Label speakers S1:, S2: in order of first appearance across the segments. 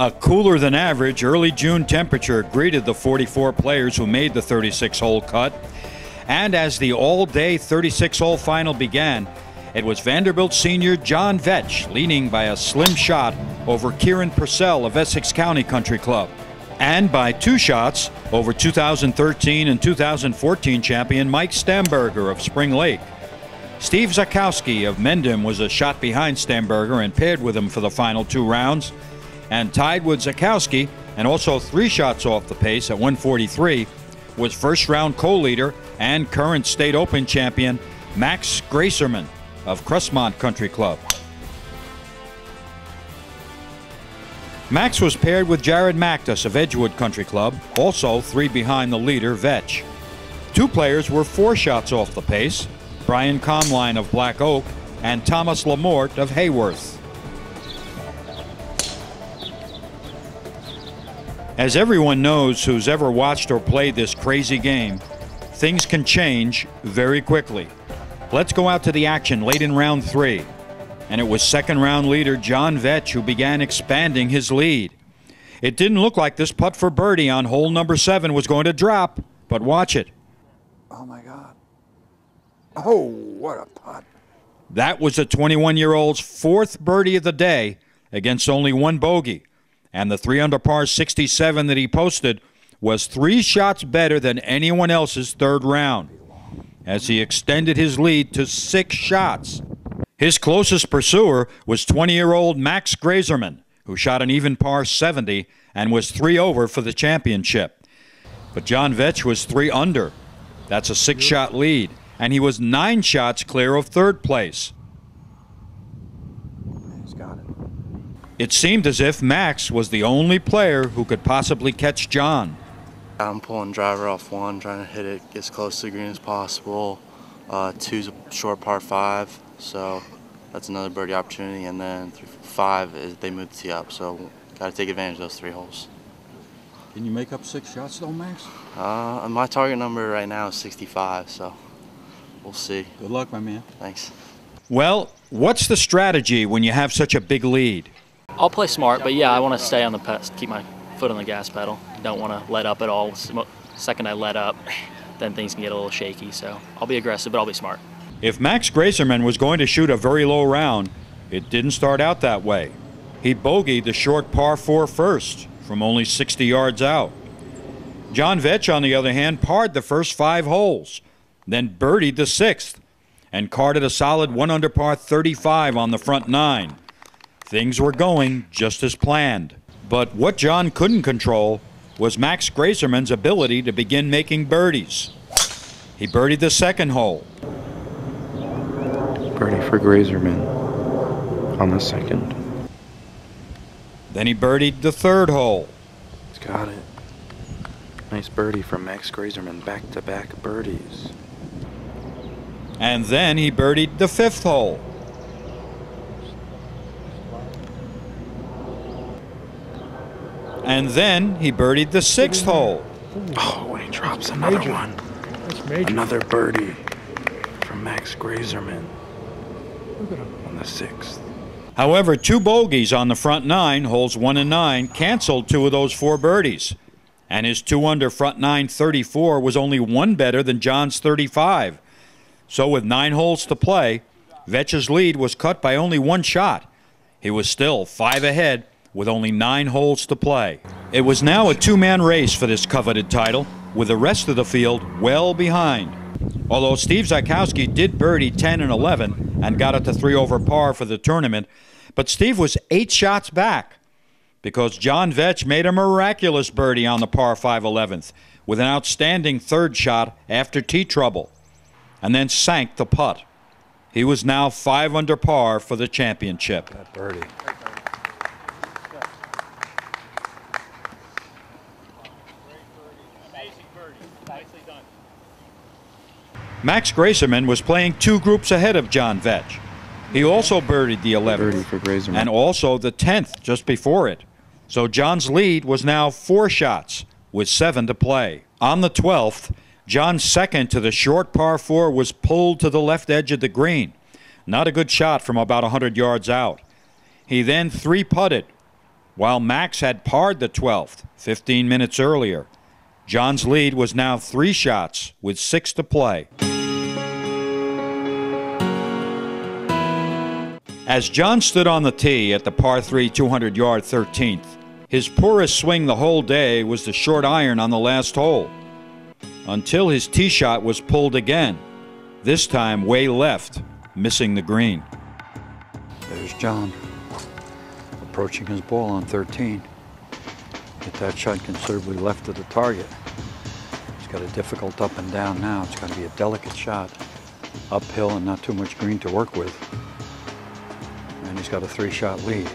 S1: A cooler than average early June temperature greeted the 44 players who made the 36-hole cut. And as the all-day 36-hole final began, it was Vanderbilt senior John Vetch leading by a slim shot over Kieran Purcell of Essex County Country Club, and by 2 shots over 2013 and 2014 champion Mike Stamberger of Spring Lake. Steve Zakowski of Mendham was a shot behind Stamberger and paired with him for the final 2 rounds. And tied with Zakowski, and also 3 shots off the pace at 143, was first-round co-leader and current State Open champion Max Gracerman of Crestmont Country Club. Max was paired with Jared Mactus of Edgewood Country Club, also 3 behind the leader, Vetch. 2 players were 4 shots off the pace, Brian Comline of Black Oak and Thomas Lamort of Hayworth. As everyone knows who's ever watched or played this crazy game, things can change very quickly. Let's go out to the action late in round 3. And it was second-round leader John Vetch who began expanding his lead. It didn't look like this putt for birdie on hole number 7 was going to drop, but watch it.
S2: Oh, my God. Oh, what a putt.
S1: That was the 21-year-old's 4th birdie of the day against only 1 bogey. And the 3-under par 67 that he posted was 3 shots better than anyone else's 3rd round, as he extended his lead to 6 shots. His closest pursuer was 20-year-old Max Gracerman, who shot an even par 70 and was 3 over for the championship. But John Vetch was 3 under. That's a 6-shot lead, and he was 9 shots clear of 3rd place. It seemed as if Max was the only player who could possibly catch John.
S3: I'm pulling driver off 1, trying to hit it as close to the green as possible. 2's a short par 5, so that's another birdie opportunity. And then 5 is they move the tee up, so got to take advantage of those 3 holes.
S1: Can you make up 6 shots though, Max?
S3: My target number right now is 65, so we'll see.
S1: Good luck, my man.
S3: Thanks.
S1: Well, what's the strategy when you have such a big lead?
S4: I'll play smart, but yeah, I want to stay on the keep my foot on the gas pedal. Don't want to let up at all. The second I let up, then things can get a little shaky. So I'll be aggressive, but I'll be smart.
S1: If Max Gracerman was going to shoot a very low round, it didn't start out that way. He bogeyed the short par 4 first from only 60 yards out. John Vetch, on the other hand, parred the first 5 holes, then birdied the 6th, and carded a solid 1 under par 35 on the front 9. Things were going just as planned. But what John couldn't control was Max Gracerman's ability to begin making birdies. He birdied the 2nd hole.
S5: Birdie for Gracerman on the 2nd.
S1: Then he birdied the 3rd hole.
S5: He's got it. Nice birdie from Max Gracerman, back-to-back birdies.
S1: And then he birdied the 5th hole. And then he birdied the 6th hole.
S5: Oh, and he drops another one. Another birdie from Max Gracerman on the 6th.
S1: However, 2 bogeys on the front 9, holes 1 and 9, canceled 2 of those 4 birdies. And his 2 under front 9 34 was only 1 better than John's 35. So with 9 holes to play, Vetch's lead was cut by only 1 shot. He was still 5 ahead with only 9 holes to play. It was now a 2-man race for this coveted title, with the rest of the field well behind. Although Steve Zakowski did birdie 10 and 11 and got it to 3 over par for the tournament, but Steve was 8 shots back because John Vetch made a miraculous birdie on the par 5 11th with an outstanding 3rd shot after tee trouble, and then sank the putt. He was now 5 under par for the championship.
S2: That birdie.
S1: Max Gracerman was playing 2 groups ahead of John Vetch. He also birdied the 11th
S5: Birdie for Gracerman.
S1: and also the 10th just before it. So John's lead was now 4 shots with 7 to play. On the 12th, John's 2nd to the short par 4 was pulled to the left edge of the green. Not a good shot from about 100 yards out. He then 3-putted, while Max had parred the 12th 15 minutes earlier. John's lead was now 3 shots with 6 to play. As John stood on the tee at the par 3 200-yard 13th, his poorest swing the whole day was the short iron on the last hole, until his tee shot was pulled again, this time way left, missing the green.
S2: There's John approaching his ball on 13. Get that shot considerably left of the target. He's got a difficult up and down now. It's got to be a delicate shot, uphill and not too much green to work with. And he's got a 3-shot lead.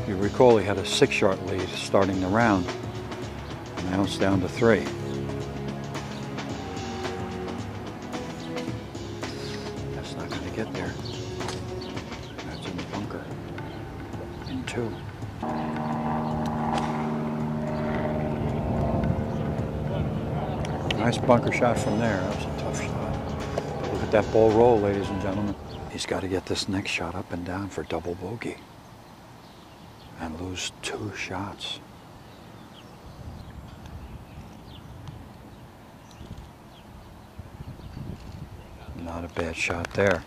S2: You recall he had a 6-shot lead starting the round. And now it's down to 3. That's not going to get there. That's in the bunker. In 2. Nice bunker shot from there. That was a tough shot. Look at that ball roll, ladies and gentlemen. He's got to get this next shot up and down for double bogey and lose 2 shots. Not a bad shot there.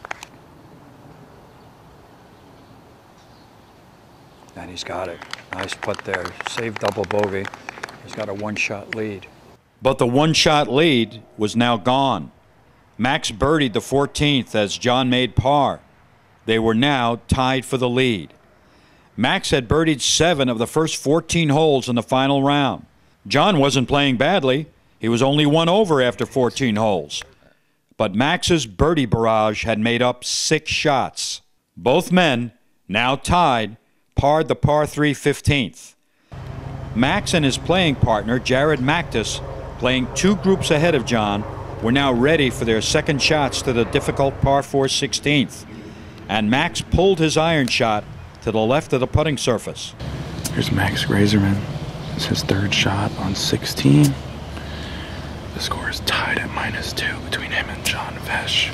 S2: And he's got it. Nice putt there. Saved double bogey. He's got a 1-shot lead.
S1: But the 1-shot lead was now gone. Max birdied the 14th as John made par. They were now tied for the lead. Max had birdied 7 of the first 14 holes in the final round. John wasn't playing badly. He was only 1 over after 14 holes. But Max's birdie barrage had made up 6 shots. Both men, now tied, parred the par 3 15th. Max and his playing partner, Jared Mactus, playing 2 groups ahead of John, were now ready for their second shots to the difficult par 4 16th. And Max pulled his iron shot to the left of the putting surface.
S5: Here's Max Grazerman. It's his 3rd shot on 16. The score is tied at -2 between him and John Vesh.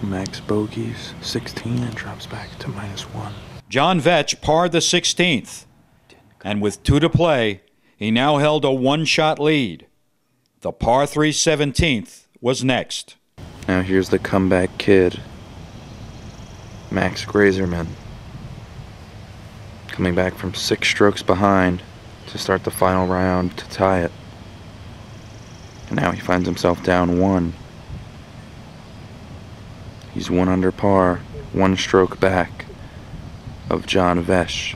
S5: Max bogeys 16 and drops back to -1.
S1: John Vetch parred the 16th, and with 2 to play, he now held a 1-shot lead. The par 3 17th was next.
S5: Now here's the comeback kid, Max Grazerman, coming back from 6 strokes behind to start the final round to tie it. And now he finds himself down 1. He's 1 under par, 1 stroke back of John Vesh.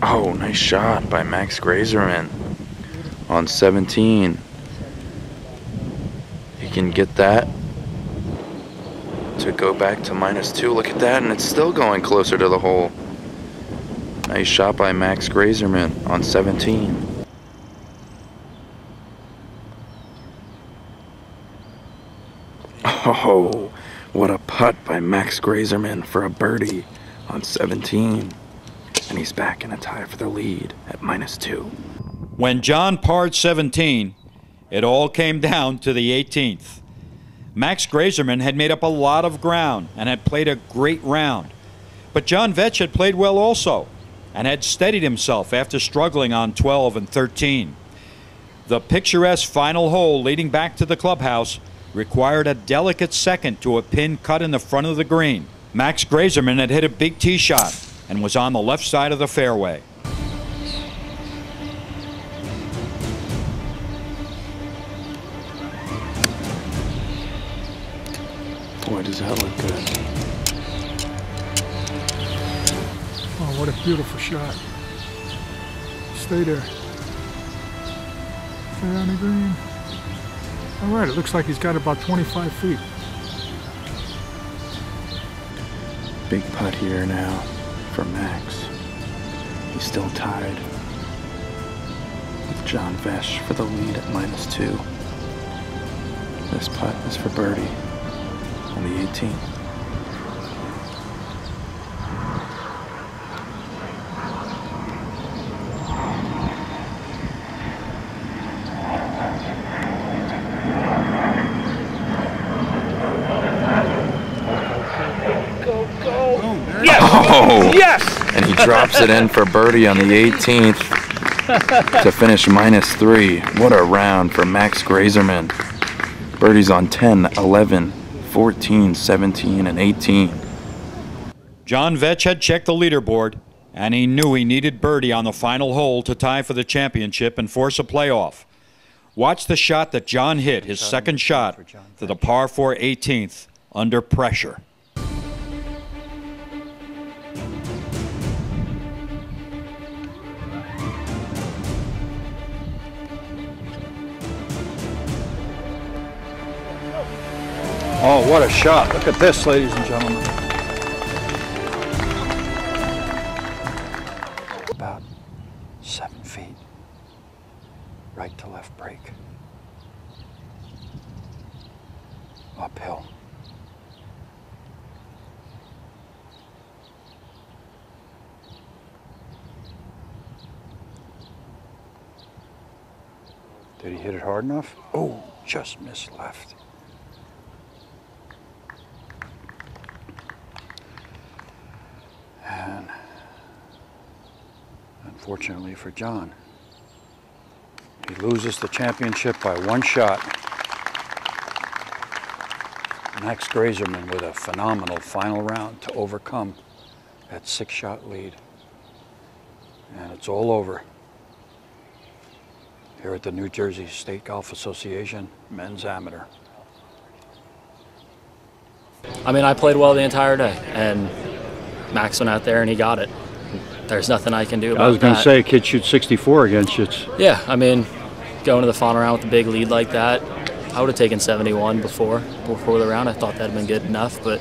S5: Oh, nice shot by Max Grazerman on 17. He can get that to go back to -2. Look at that, and it's still going closer to the hole. Nice shot by Max Grazerman on 17. Oh, what a putt by Max Grazerman for a birdie on 17. And he's back in a tie for the lead at -2.
S1: When John parred 17, it all came down to the 18th. Max Grazerman had made up a lot of ground and had played a great round. But John Vetch had played well also, and had steadied himself after struggling on 12 and 13. The picturesque final hole leading back to the clubhouse required a delicate second to a pin cut in the front of the green. Max Grazerman had hit a big tee shot and was on the left side of the fairway.
S5: Boy, does that look good.
S6: Oh, what a beautiful shot. Stay there. Stay on the green. All right, it looks like he's got about 25 feet.
S5: Big putt here now. for Max. He's still tied with John Vesh for the lead at -2. This putt is for birdie on the 18th. Oh, yes! And he drops it in for birdie on the 18th to finish -3. What a round for Max Grazerman. Birdies on 10, 11, 14, 17, and 18.
S1: John Vetch had checked the leaderboard, and he knew he needed birdie on the final hole to tie for the championship and force a playoff. Watch the shot that John hit, his second shot, to the par 4 18th, under pressure.
S2: Oh, what a shot. Look at this, ladies and gentlemen. About 7 feet. Right to left break. Uphill. Did he hit it hard enough? Oh, just missed left. And unfortunately for John, he loses the championship by 1 shot. Max Grazerman with a phenomenal final round to overcome that 6-shot lead. And it's all over here at the New Jersey State Golf Association Men's Amateur.
S4: I mean, I played well the entire day, and Max went out there and he got it. There's nothing I can do about that.
S2: I was going to say, kid shoots 64 against you.
S4: Yeah, I mean, going to the final round with a big lead like that, I would have taken 71 before the round. I thought that had been good enough, but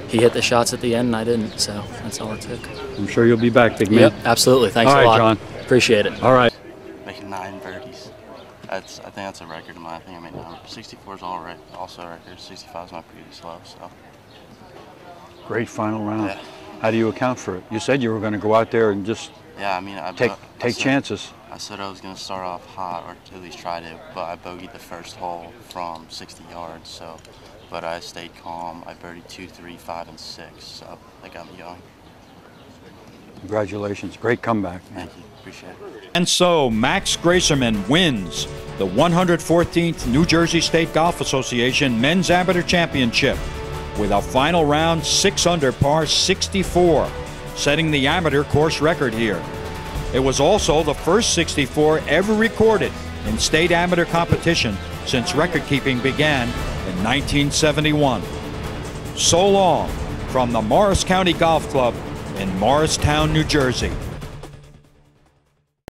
S4: he hit the shots at the end and I didn't, so that's all it took.
S2: I'm sure you'll be back, big man.
S4: Yep, absolutely. Thanks
S2: all
S4: a
S2: right,
S4: lot.
S2: John.
S4: Appreciate it.
S2: All right.
S3: Making 9 birdies. I think that's a record of mine. I think I made 9. 64 is also a record. 65 is my previous low, so.
S2: Great final round.
S3: Yeah.
S2: How do you account for it? You said you were going to go out there and just
S3: I mean,
S2: take chances.
S3: I said I was going to start off hot, or at least try to, but I bogeyed the first hole from 60 yards, so. But I stayed calm. I birdied 2, 3, 5, and 6, so that got me going.
S2: Congratulations. Great comeback, man.
S3: Thank you. Appreciate it.
S1: And so Max Grazerman wins the 114th New Jersey State Golf Association Men's Amateur Championship with a final round 6 under par 64, setting the amateur course record here. It was also the first 64 ever recorded in state amateur competition since record-keeping began in 1971. So long from the Morris County Golf Club in Morristown, New Jersey.